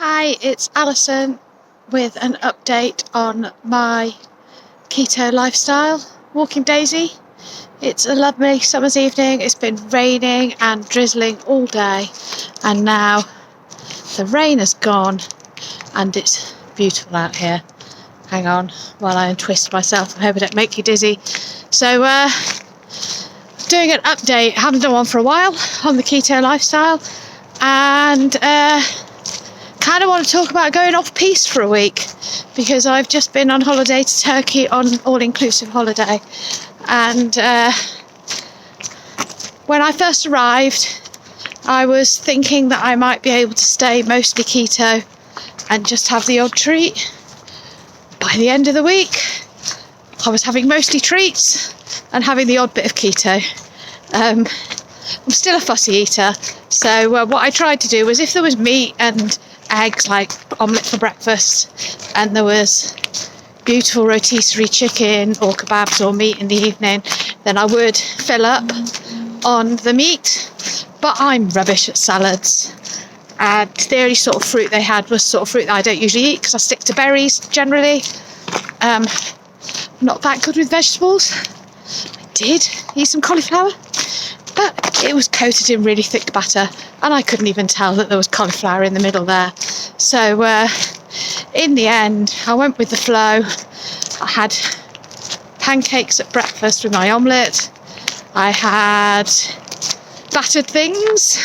Hi, it's Alison with an update on my keto lifestyle, walking daisy. It's a lovely summer's evening. It's been raining and drizzling all day, and now the rain has gone and it's beautiful out here. Hang on while I untwist myself. I hope I don't make you dizzy. So doing an update, haven't done one for a while, on the keto lifestyle, and kind of want to talk about going off piste for a week, because I've just been on holiday to Turkey on all-inclusive holiday, and when I first arrived I was thinking that I might be able to stay mostly keto and just have the odd treat. By the end of the week I was having mostly treats and having the odd bit of keto. I'm still a fussy eater, so what I tried to do was, if there was meat and eggs, like omelette for breakfast, and there was beautiful rotisserie chicken or kebabs or meat in the evening, then I would fill up on the meat. But I'm rubbish at salads, and the only sort of fruit they had was sort of fruit that I don't usually eat, because I stick to berries generally. Not that good with vegetables. I did eat some cauliflower, but it was coated in really thick batter and I couldn't even tell that there was cauliflower in the middle there. So in the end I went with the flow. I had pancakes at breakfast with my omelette. I had battered things,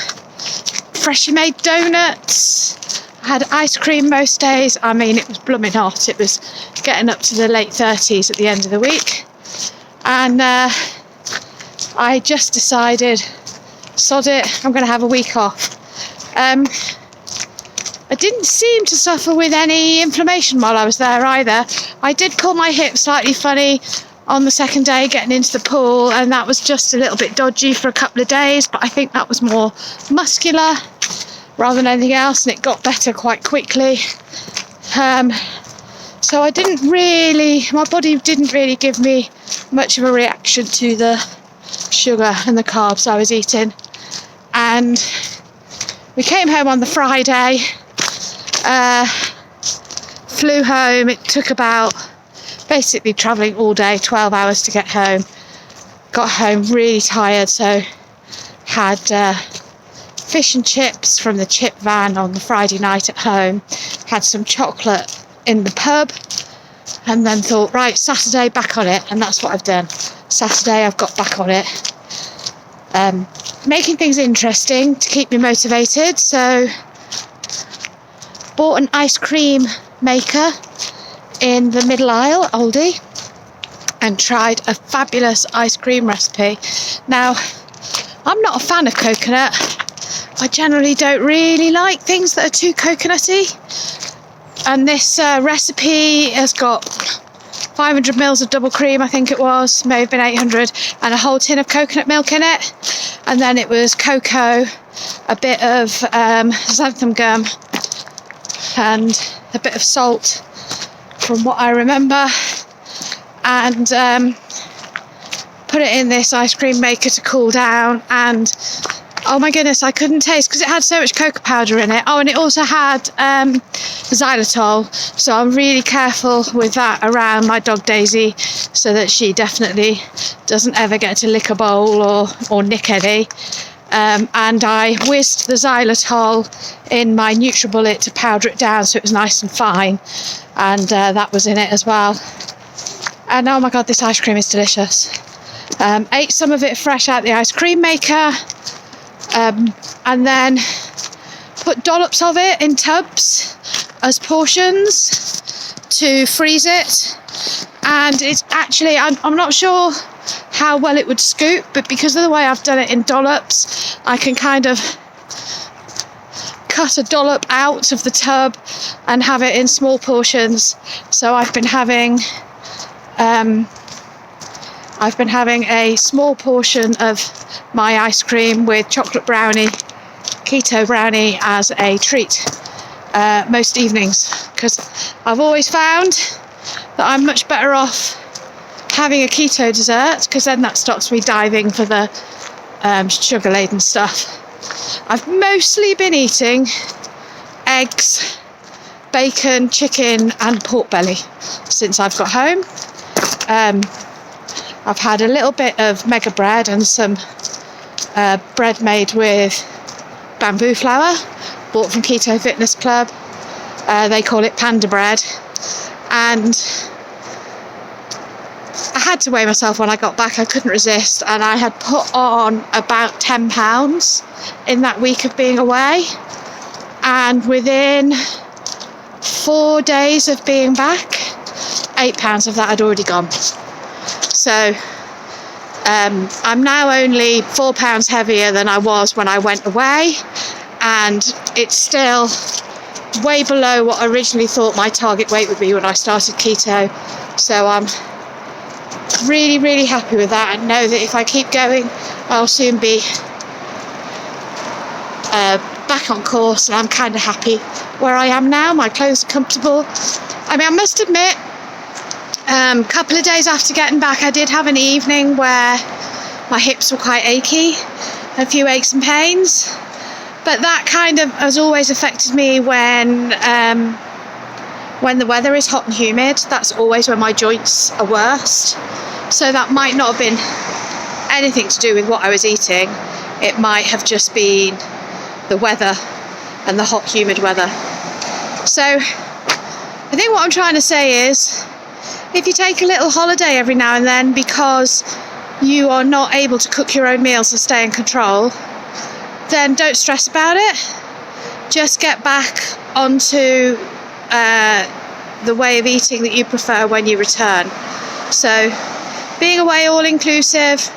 freshly made donuts. I had ice cream most days. I mean, it was blooming hot. It was getting up to the late 30s at the end of the week. And I just decided, sod it, I'm going to have a week off. I didn't seem to suffer with any inflammation while I was there either. I did pull my hip slightly funny on the second day getting into the pool, and that was just a little bit dodgy for a couple of days, but I think that was more muscular rather than anything else, and it got better quite quickly. So my body didn't really give me much of a reaction to the sugar and the carbs I was eating. And we came home on the Friday, flew home. It took about, basically travelling all day, 12 hours to get home. Got home really tired, so had fish and chips from the chip van on the Friday night at home, had some chocolate in the pub, and then thought, right, Saturday, back on it. And that's what I've done. Saturday I've got back on it, making things interesting to keep me motivated. So bought an ice cream maker in the middle aisle, Aldi, and tried a fabulous ice cream recipe. Now, I'm not a fan of coconut. I generally don't really like things that are too coconutty, and this recipe has got 500 mils of double cream, I think it was, may have been 800, and a whole tin of coconut milk in it. And then it was cocoa, a bit of xanthan gum, and a bit of salt, from what I remember, and put it in this ice cream maker to cool down. And oh my goodness, I couldn't taste, because it had so much cocoa powder in it. Oh, and it also had xylitol, so I'm really careful with that around my dog Daisy, so that she definitely doesn't ever get to lick a bowl or nick any. And I whizzed the xylitol in my NutriBullet to powder it down so it was nice and fine, and that was in it as well. And oh my god, this ice cream is delicious. Ate some of it fresh out the ice cream maker, and then put dollops of it in tubs as portions to freeze it. And it's actually, I'm not sure how well it would scoop, but because of the way I've done it in dollops, I can kind of cut a dollop out of the tub and have it in small portions. So I've been having a small portion of my ice cream with chocolate brownie, keto brownie, as a treat most evenings, because I've always found that I'm much better off having a keto dessert, because then that stops me diving for the sugar laden stuff. I've mostly been eating eggs bacon, chicken and pork belly since I've got home. I've had a little bit of mega bread and some bread made with bamboo flour, bought from Keto Fitness Club. They call it panda bread. And I had to weigh myself when I got back. I couldn't resist, and I had put on about 10 pounds in that week of being away, and within 4 days of being back, 8 pounds of that had already gone. So I'm now only 4 pounds heavier than I was when I went away, and it's still way below what I originally thought my target weight would be when I started keto. So I'm really, really happy with that, and know that if I keep going, I'll soon be back on course. And I'm kind of happy where I am now. My clothes are comfortable. I mean, I must admit, a couple of days after getting back, I did have an evening where my hips were quite achy, a few aches and pains, but that kind of has always affected me when the weather is hot and humid. That's always when my joints are worst. So that might not have been anything to do with what I was eating. It might have just been the weather and the hot, humid weather. So I think what I'm trying to say is, if you take a little holiday every now and then because you are not able to cook your own meals and stay in control, then don't stress about it. Just get back onto the way of eating that you prefer when you return. So being away all inclusive,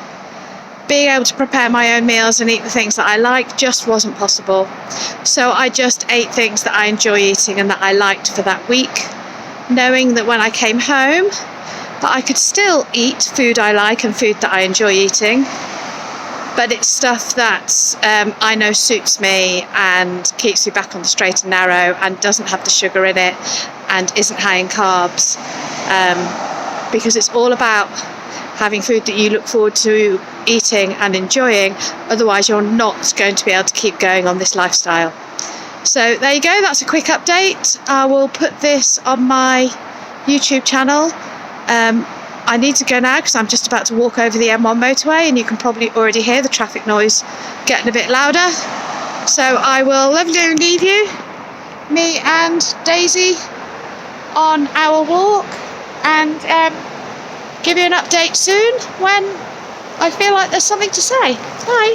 being able to prepare my own meals and eat the things that I like just wasn't possible. So I just ate things that I enjoy eating and that I liked for that week, knowing that when I came home that I could still eat food I like and food that I enjoy eating, but it's stuff that I know suits me and keeps me back on the straight and narrow and doesn't have the sugar in it and isn't high in carbs, because it's all about having food that you look forward to eating and enjoying. Otherwise you're not going to be able to keep going on this lifestyle. So there you go, that's a quick update. I will put this on my YouTube channel. I need to go now because I'm just about to walk over the M1 motorway, and you can probably already hear the traffic noise getting a bit louder. So I will lovely leave you, me and Daisy, on our walk, and give you an update soon when I feel like there's something to say. Bye.